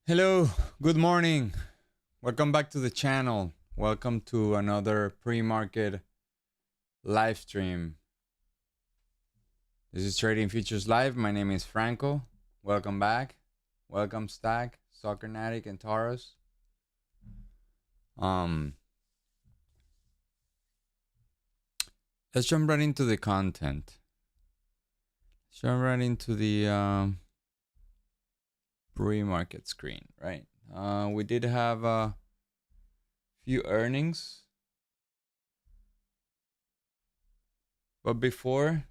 Hello, good morning. Welcome back to the channel. Welcome to another pre-market live stream. This is Trading Futures Live. My name is Franco. Welcome back. Welcome Stack, Soccernatic, and Taurus. Let's jump right into the content. Let's jump right into the pre-market screen, right? We did have a few earnings, but before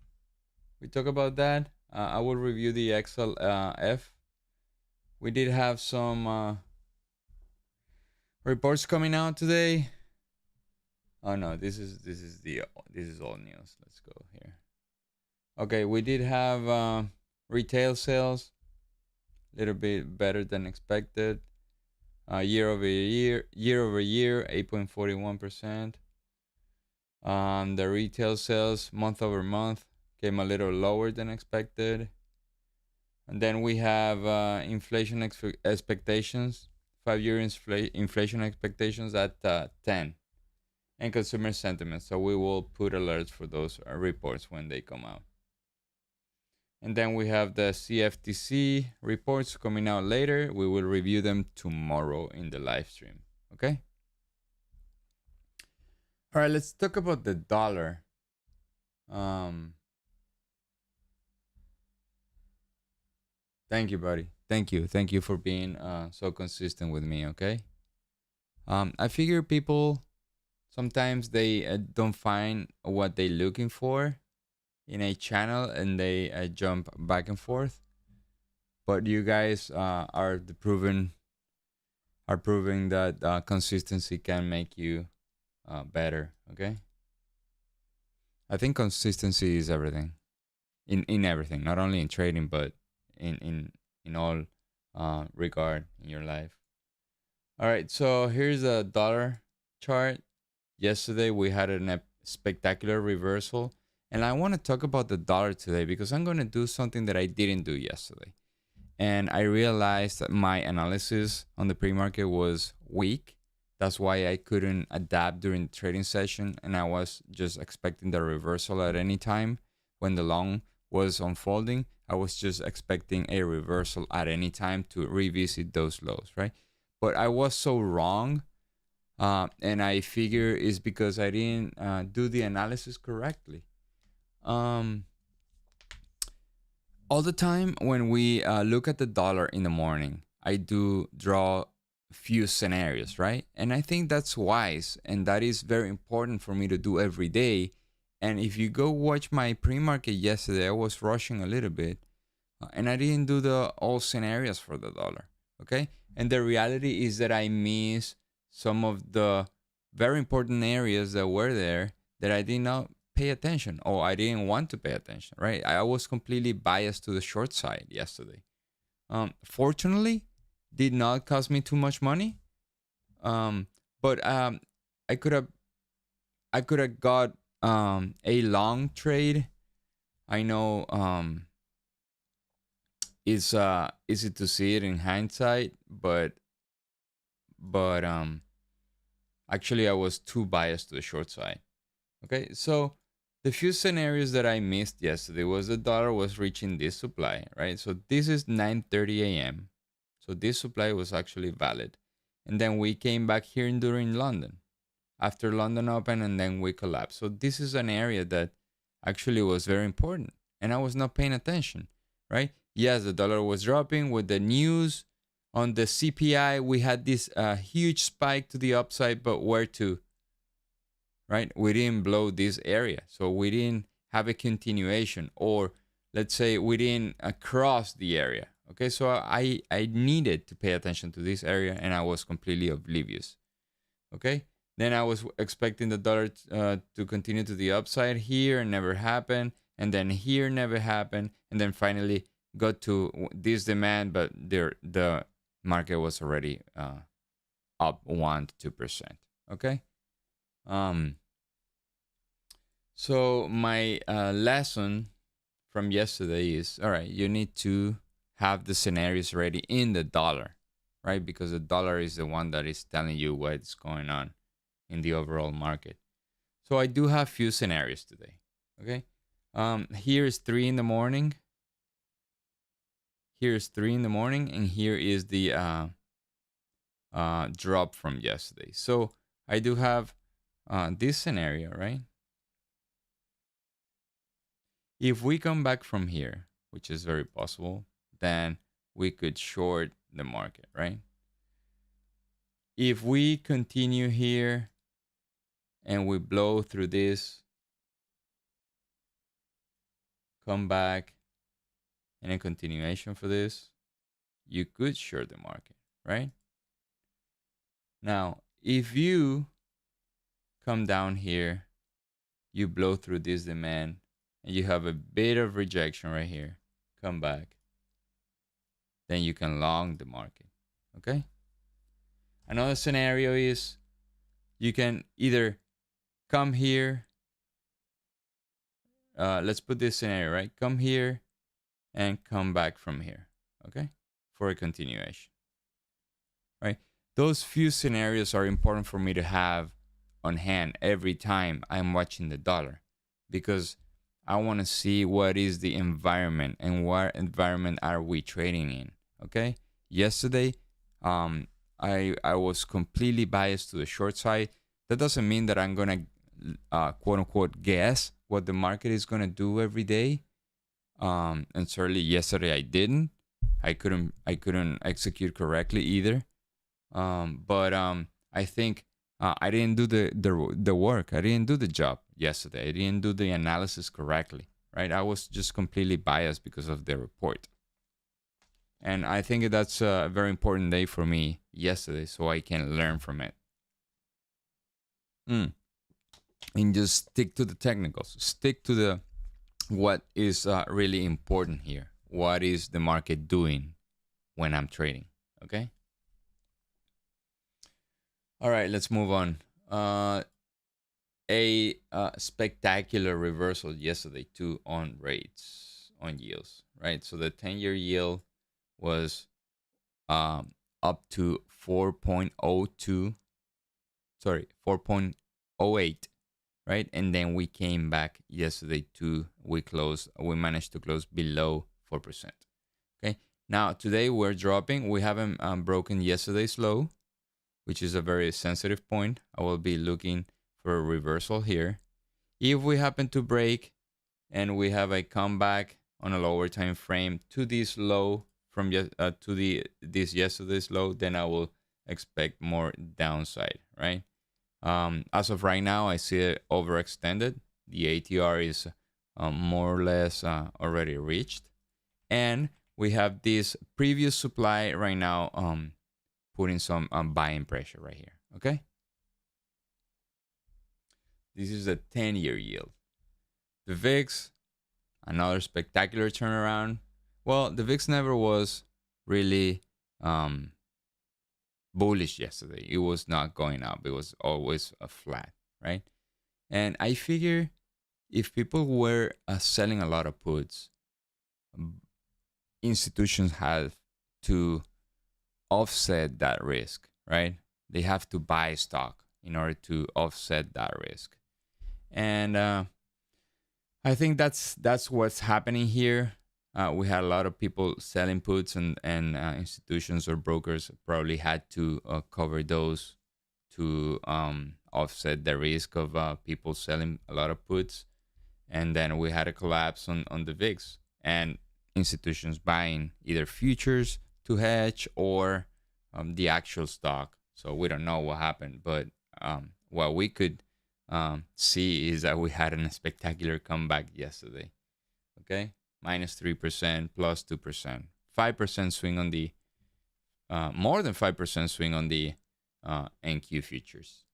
we talk about that, I will review the XLF. We did have some reports coming out today. Oh no, this is all news. Let's go here. Okay, we did have retail sales, a little bit better than expected. Year over year, 8.41%. The retail sales month over month came a little lower than expected. And then we have inflation expectations, 5-year inflation expectations at 10, and consumer sentiment. So we will put alerts for those reports when they come out. And then we have the CFTC reports coming out later. We will review them tomorrow in the live stream. Okay? All right, let's talk about the dollar. Thank you, buddy. Thank you for being so consistent with me. Okay. I figure people sometimes they don't find what they're looking for in a channel, and they jump back and forth. But you guys are proving that consistency can make you better. Okay. I think consistency is everything, in everything, not only in trading, but in all regard in your life. All right, so here's a dollar chart. Yesterday we had a spectacular reversal, and I want to talk about the dollar today because I'm going to do something that I didn't do yesterday. And I realized that my analysis on the pre-market was weak. That's why I couldn't adapt during the trading session, and I was just expecting the reversal at any time when the long was unfolding. I was just expecting a reversal at any time to revisit those lows, right? But I was so wrong, and I figure it's because I didn't do the analysis correctly. All the time when we look at the dollar in the morning, I do draw a few scenarios, right? And I think that's wise, and that is very important for me to do every day. And if you go watch my pre-market yesterday, I was rushing a little bit, and I didn't do all scenarios for the dollar, okay? And the reality is that I missed some of the very important areas that were there that I did not pay attention, or I didn't want to pay attention, right? I was completely biased to the short side yesterday. Fortunately, did not cost me too much money. But I could have got a long trade. I know it's easy to see it in hindsight, but actually I was too biased to the short side. Okay, so the few scenarios that I missed yesterday was the dollar was reaching this supply, right? So this is 9:30 a.m. So this supply was actually valid. And then we came back here during London, after London opened, and then we collapsed. So this is an area that actually was very important, and I was not paying attention, right? Yes, the dollar was dropping with the news on the CPI. We had this huge spike to the upside, but where to? Right? We didn't blow this area. So we didn't have a continuation, or let's say we didn't cross the area. Okay, so I needed to pay attention to this area, and I was completely oblivious. Okay, then I was expecting the dollar to continue to the upside. Here never happened, and then here never happened, and then finally got to this demand, but the market was already up 1 to 2%. Okay. So my lesson from yesterday is, all right, you need to have the scenarios ready in the dollar, right? Because the dollar is the one that is telling you what's going on in the overall market. So I do have few scenarios today. Okay. Here is 3 in the morning. Here's 3 in the morning, and here is the drop from yesterday. So I do have this scenario, right? If we come back from here, which is very possible, then we could short the market, right? If we continue here and we blow through this, come back, and a continuation for this, you could short the market, right? Now, if you come down here, you blow through this demand, and you have a bit of rejection right here, come back, then you can long the market, okay? Another scenario is you can either come here, let's put this scenario, right? Come here and come back from here, okay? For a continuation, right? Those few scenarios are important for me to have on hand every time I'm watching the dollar, because I want to see what is the environment and what environment are we trading in, okay? Yesterday, I was completely biased to the short side. That doesn't mean that I'm gonna quote unquote guess what the market is gonna do every day. And certainly yesterday I didn't. I couldn't execute correctly either. But I think I didn't do the work. I didn't do the job yesterday. I didn't do the analysis correctly, right? I was just completely biased because of the report. And I think that's a very important day for me yesterday, so I can learn from it. And just stick to the technicals. Stick to the what is really important here. What is the market doing when I'm trading? Okay. All right, let's move on. A spectacular reversal yesterday too on rates, on yields, right? So the 10-year yield was up to 4.02, sorry, 4.08, right? And then we came back yesterday to we managed to close below 4%. Okay. Now today we're dropping. We haven't broken yesterday's low, which is a very sensitive point. I will be looking for a reversal here. If we happen to break and we have a comeback on a lower time frame to this low from this yesterday's low, then I will expect more downside, right? As of right now, I see it overextended. The ATR is more or less already reached, and we have this previous supply right now putting some buying pressure right here. Okay, this is a 10-year yield. The VIX, another spectacular turnaround. Well, the VIX never was really bullish yesterday. It was not going up. It was always a flat, right? And I figure if people were selling a lot of puts, institutions have to offset that risk, right? They have to buy stock in order to offset that risk. And I think that's what's happening here. We had a lot of people selling puts, and institutions or brokers probably had to cover those to offset the risk of people selling a lot of puts. And then we had a collapse on the VIX, and institutions buying either futures to hedge or the actual stock. So we don't know what happened, but what we could see is that we had a spectacular comeback yesterday. Okay, -3%, +2%, 5% swing on the more than 5% swing on the NQ futures.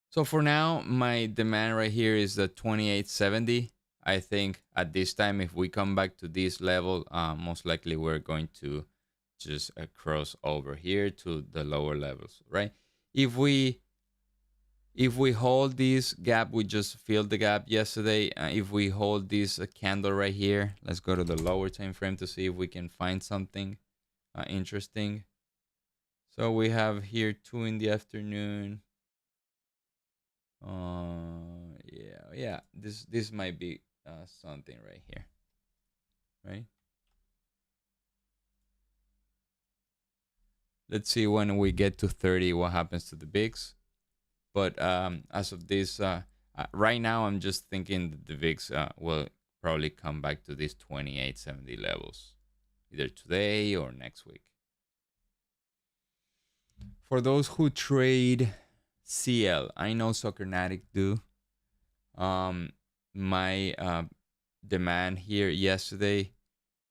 So for now, my demand right here is the 2870. I think at this time, if we come back to this level, most likely we're going to just cross over here to the lower levels, right? If we If we hold this gap, we just filled the gap yesterday. If we hold this candle right here, let's go to the lower time frame to see if we can find something interesting. So we have here 2 in the afternoon. Yeah. This might be something right here, right? Let's see when we get to 30 what happens to the VIX. But as of this, right now, I'm just thinking that the VIX will probably come back to these 2870 levels, either today or next week. For those who trade CL, I know Soccernatic do. My demand here yesterday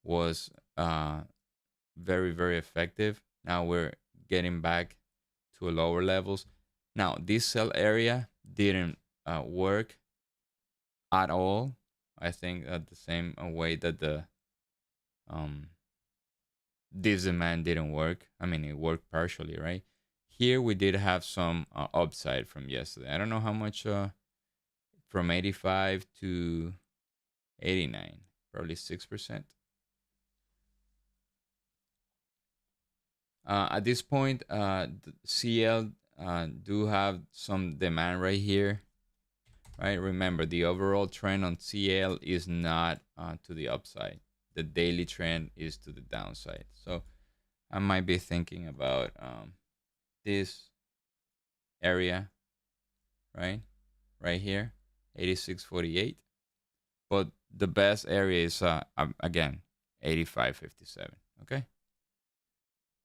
was very, very effective. Now we're getting back to lower levels. Now, this sell area didn't work at all. I think the same way that the um, this demand didn't work. I mean, it worked partially, right? Here we did have some upside from yesterday. I don't know how much from 85 to 89, probably 6%. At this point, CL do have some demand right here, right? Remember, the overall trend on CL is not to the upside. The daily trend is to the downside. So I might be thinking about this area, right? Right here, 86.48. But the best area is, again, 85.57, okay?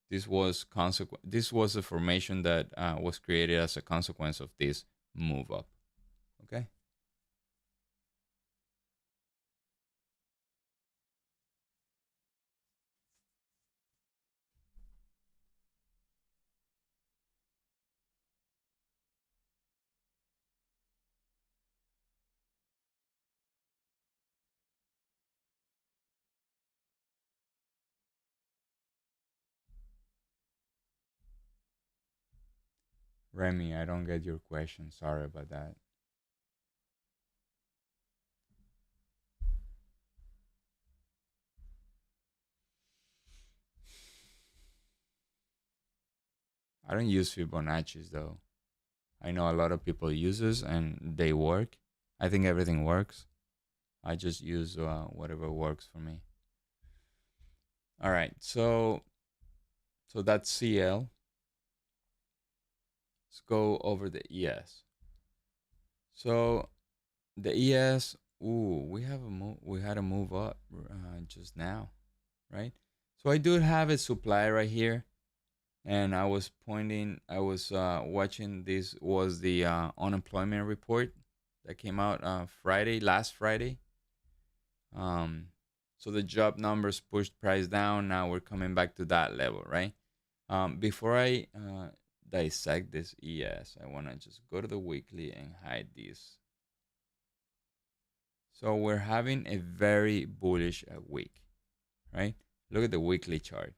This was This was a formation that was created as a consequence of this move up. Okay. Remy, I don't get your question. Sorry about that. I don't use Fibonacci's though. I know a lot of people uses and they work. I think everything works. I just use whatever works for me. All right. So that's CL. Let's go over the ES. So the ES, ooh, we had a move up just now, right? So I do have a supply right here, and I was watching. This was the unemployment report that came out last Friday. Um, so the job numbers pushed price down. Now we're coming back to that level, right? Before I dissect this ES, I want to just go to the weekly and hide these. So we're having a very bullish week, right? Look at the weekly chart.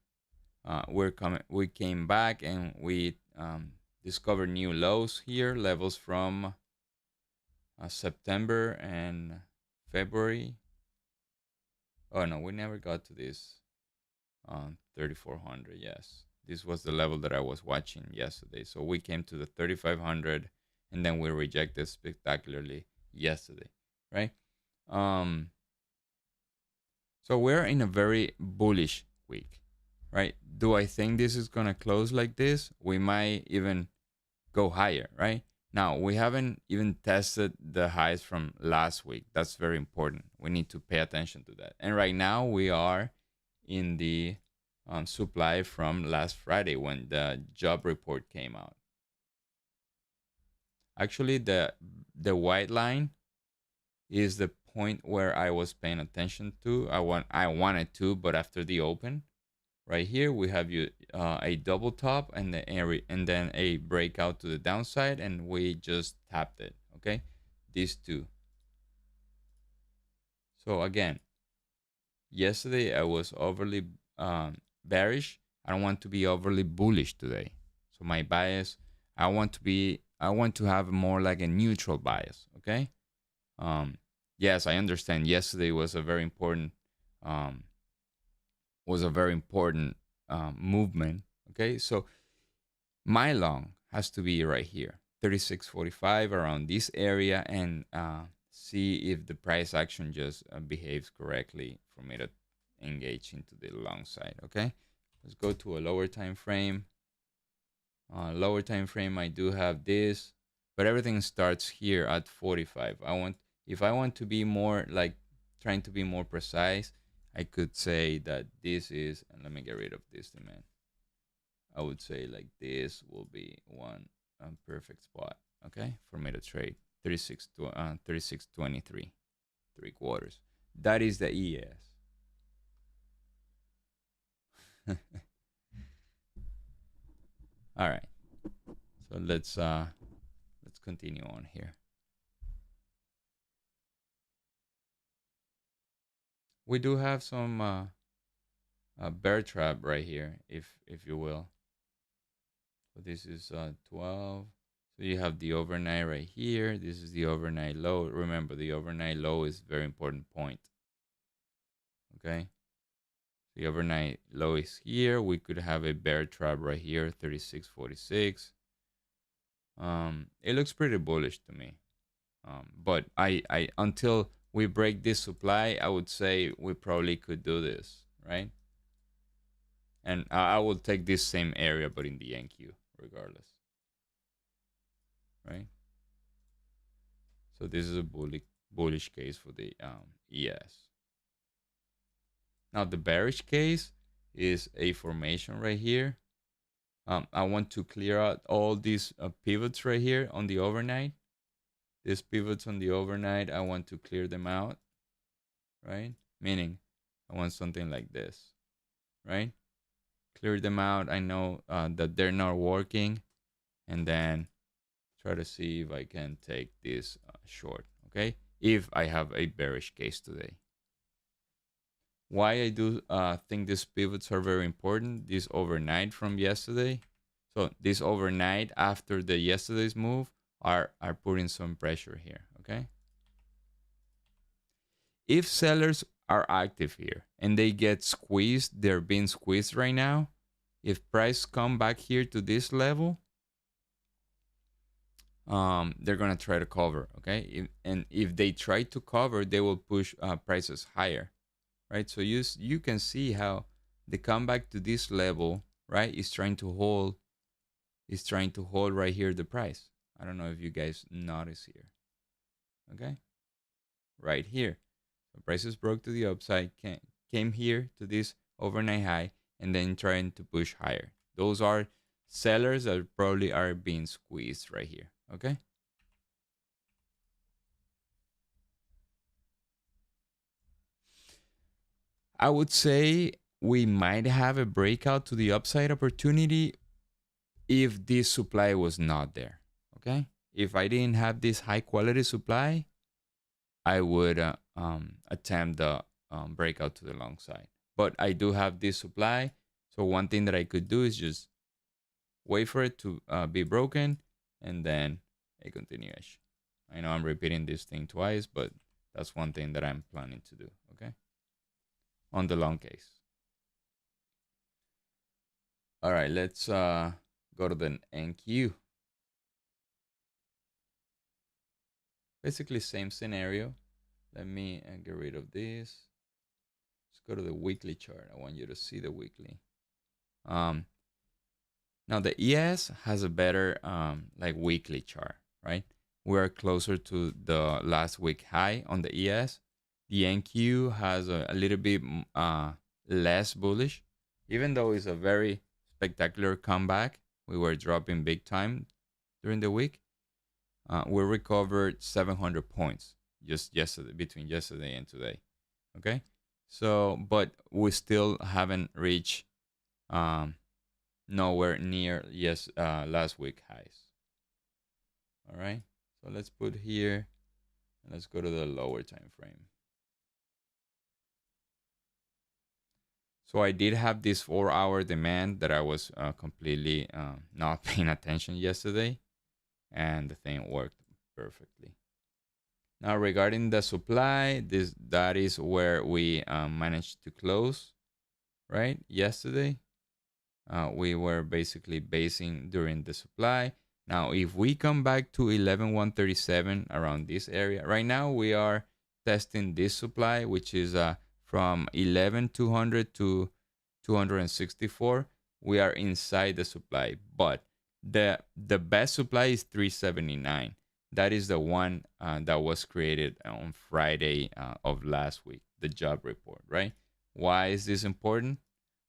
We came back and we discovered new lows here, levels from September and February. Oh no, we never got to this 3400. Yes, this was the level that I was watching yesterday. So we came to the 3500 and then we rejected spectacularly yesterday, right? So we're in a very bullish week, right? Do I think this is gonna close like this? We might even go higher, right? Now we haven't even tested the highs from last week. That's very important. We need to pay attention to that. And right now we are in the supply from last Friday when the job report came out. Actually, the white line is the point where I was paying attention to. I wanted to, but after the open, right here we have a double top and then a breakout to the downside, and we just tapped it. Okay, these two. So again, yesterday I was overly bearish. I don't want to be overly bullish today. So my bias, I want to have more like a neutral bias. Okay. Yes, I understand. Yesterday was a very important um, movement. Okay, so my long has to be right here, 36.45 around this area, and see if the price action just behaves correctly for me to engage into the long side. Okay, let's go to a lower time frame. Lower time frame, I do have this, but everything starts here at 45. If I want to be more like trying to be more precise, I could say that this is, and let me get rid of this demand. I would say like this will be one perfect spot, okay, for me to trade 36.23, 3/4. That is the ES. All right, so let's continue on here. We do have some bear trap right here, if you will. So this is 12. So you have the overnight right here. This is the overnight low. Remember, the overnight low is very important point. Okay. The overnight low is here. We could have a bear trap right here, 36.46. It looks pretty bullish to me. But I until we break this supply, I would say we probably could do this, right? And I will take this same area, but in the NQ regardless, right? So this is a bullish case for the ES. Now the bearish case is a formation right here. I want to clear out all these pivots right here on the overnight. These pivots on the overnight, I want to clear them out, right? Meaning I want something like this, right? Clear them out. I know that they're not working, and then try to see if I can take this short, okay? If I have a bearish case today. Why I do think these pivots are very important, this overnight from yesterday. So this overnight after the yesterday's move are putting some pressure here, okay? If sellers are active here and they get squeezed, they're being squeezed right now. If price come back here to this level, they're gonna try to cover, okay? And if they try to cover, they will push prices higher, right? So you can see how the comeback to this level, right, is trying to hold right here the price. I don't know if you guys notice here, okay? Right here, the prices broke to the upside, came here to this overnight high, and then trying to push higher. Those are sellers that probably are being squeezed right here, okay? I would say we might have a breakout to the upside opportunity if this supply was not there, okay? If I didn't have this high quality supply, I would attempt the breakout to the long side. But I do have this supply, so one thing that I could do is just wait for it to be broken and then a continuation. I know I'm repeating this thing twice, but that's one thing that I'm planning to do, okay? On the long case. All right, let's go to the NQ. Basically same scenario. Let me get rid of this. Let's go to the weekly chart. I want you to see the weekly. Now the ES has a better like weekly chart, right? We're closer to the last week high on the ES. The NQ has a little bit less bullish, even though it's a very spectacular comeback. We were dropping big time during the week. We recovered 700 points just yesterday, between yesterday and today. Okay, so but we still haven't reached nowhere near last week highs. All right, so let's put here and let's go to the lower time frame. So I did have this 4-hour demand that I was completely not paying attention yesterday, and the thing worked perfectly. Now regarding the supply, that is where we managed to close, right? Yesterday, we were basically basing during the supply. Now, if we come back to 11,137 around this area, right now we are testing this supply, which is from 11,200 to 264. We are inside the supply, but the best supply is 379. That is the one that was created on Friday of last week, the job report, right? Why is this important?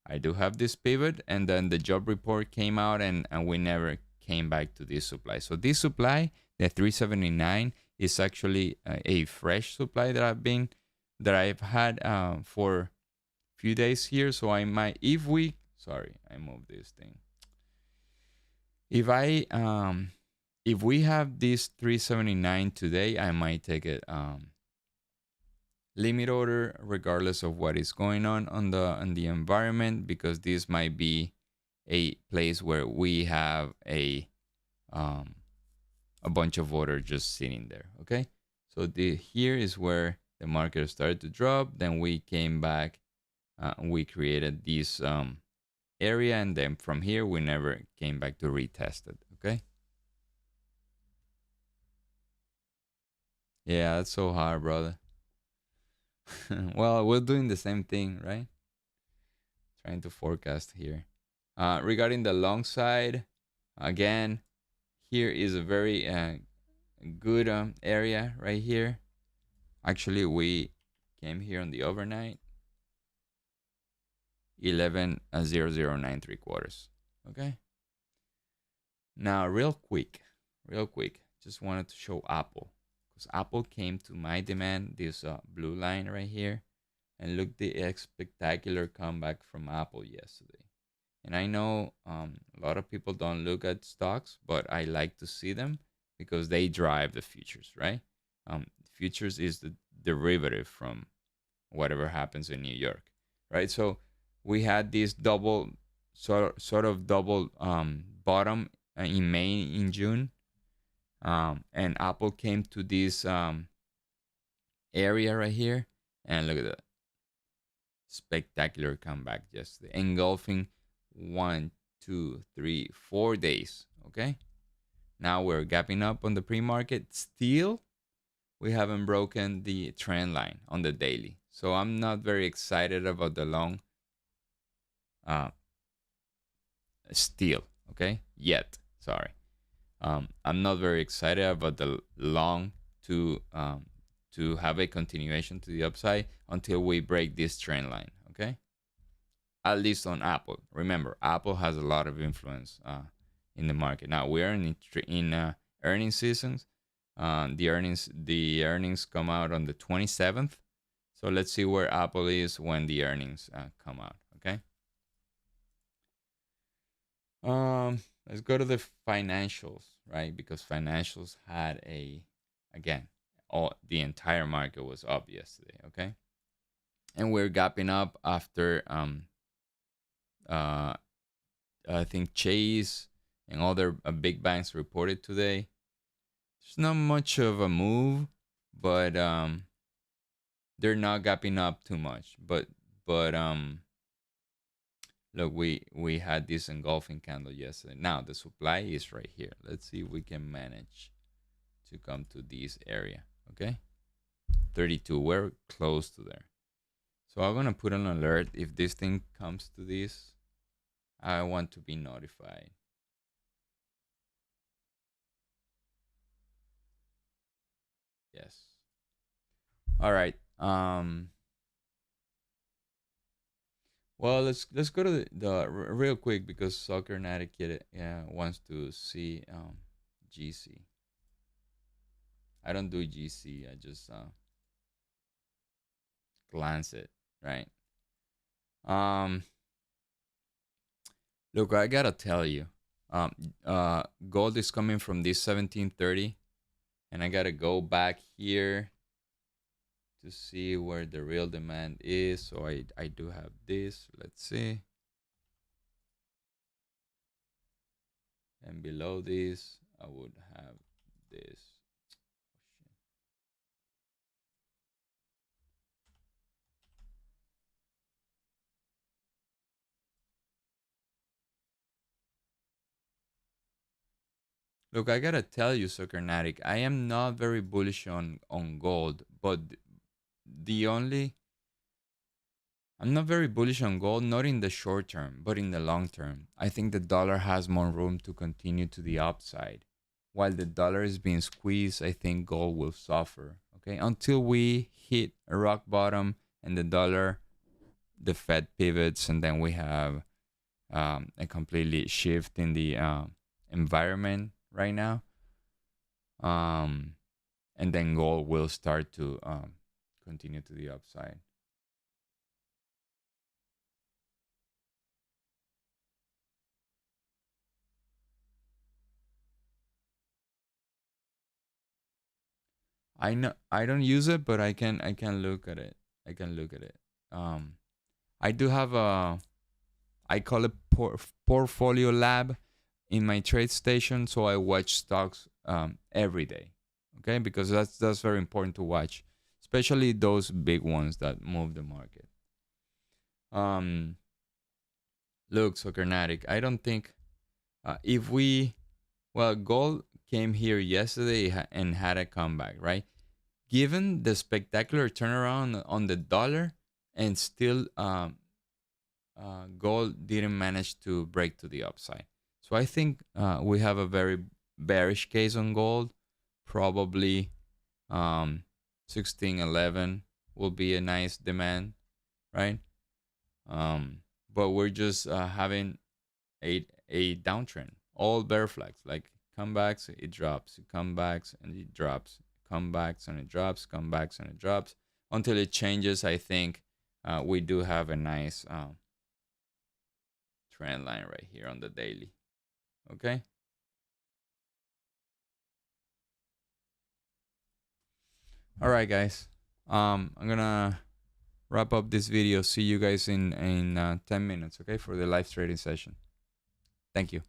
I do have this pivot, and then the job report came out, and we never came back to this supply. So this supply, the 379, is actually a fresh supply that I've had for a few days here. So I might, if we, sorry, I moved this thing. If we have this 379 today, I might take it limit order regardless of what is going on the environment, because this might be a place where we have um, a bunch of water just sitting there. Okay, so here is where the market started to drop. Then we came back, we created this area, and then from here we never came back to retest it. Okay, yeah, that's so hard, brother. Well, we're doing the same thing, right? Trying to forecast here. Regarding the long side, again, here is a very good area right here. Actually, we came here on the overnight, 11,009 3/4. Okay. Now, real quick, just wanted to show Apple, because Apple came to my demand, this blue line right here, and look the spectacular comeback from Apple yesterday. And I know a lot of people don't look at stocks, but I like to see them because they drive the futures, right? Futures is the derivative from whatever happens in New York, right? So we had this double, sort of double bottom in May, in June, and Apple came to this area right here, and look at that spectacular comeback yesterday, engulfing 1, 2, 3, 4 days. Okay, now we're gapping up on the pre-market. Still, we haven't broken the trend line on the daily, so I'm not very excited about the long still. Okay, yet, sorry. I'm not very excited about the long to have a continuation to the upside until we break this trend line. Okay, at least on Apple. Remember, Apple has a lot of influence in the market. Now we are in earnings seasons. The earnings come out on the 27th. So let's see where Apple is when the earnings come out. Okay. Let's go to the financials, right? Because financials had again, all the entire market was up yesterday. Okay, and we're gapping up after uh I think Chase and other big banks reported today. There's not much of a move, but they're not gapping up too much. But look, we had this engulfing candle yesterday. Now the supply is right here. Let's see if we can manage to come to this area. Okay, 32. We're close to there. So I'm gonna put an alert if this thing comes to this. I want to be notified. Yes. All right. Well, let's go to real quick, because Soccer Etiquette wants to see GC. I don't do GC. I just glance it, right? Um, Look, I gotta tell you, um, gold is coming from this 1730, and I gotta go back here to see where the real demand is. So I do have this. Let's see. And below this, I would have this. Look, I gotta tell you, Sokernatic, I am not very bullish on gold, but the only I'm not very bullish on gold, not in the short term, but in the long term. I think the dollar has more room to continue to the upside. While the dollar is being squeezed, I think gold will suffer. Okay, until we hit a rock bottom and the dollar, the Fed pivots, and then we have a completely shift in the environment right now. And then gold will start to continue to the upside. I know I don't use it, but I can look at it. I can look at it. Um, I do have a I call it portfolio lab in my trade station, so I watch stocks every day. Okay, because that's very important to watch, especially those big ones that move the market. Um, Look, Sokernatic, I don't think if we well gold came here yesterday and had a comeback, right? Given the spectacular turnaround on the dollar, and still gold didn't manage to break to the upside. So I think we have a very bearish case on gold. Probably 1611 will be a nice demand, right? But we're just having a downtrend, all bear flags, like comebacks, it drops, it comebacks and it drops, comebacks and it drops, comebacks and it drops until it changes. I think we do have a nice trend line right here on the daily. Okay. All right, guys. I'm gonna wrap up this video. See you guys in 10 minutes. Okay, for the live trading session. Thank you.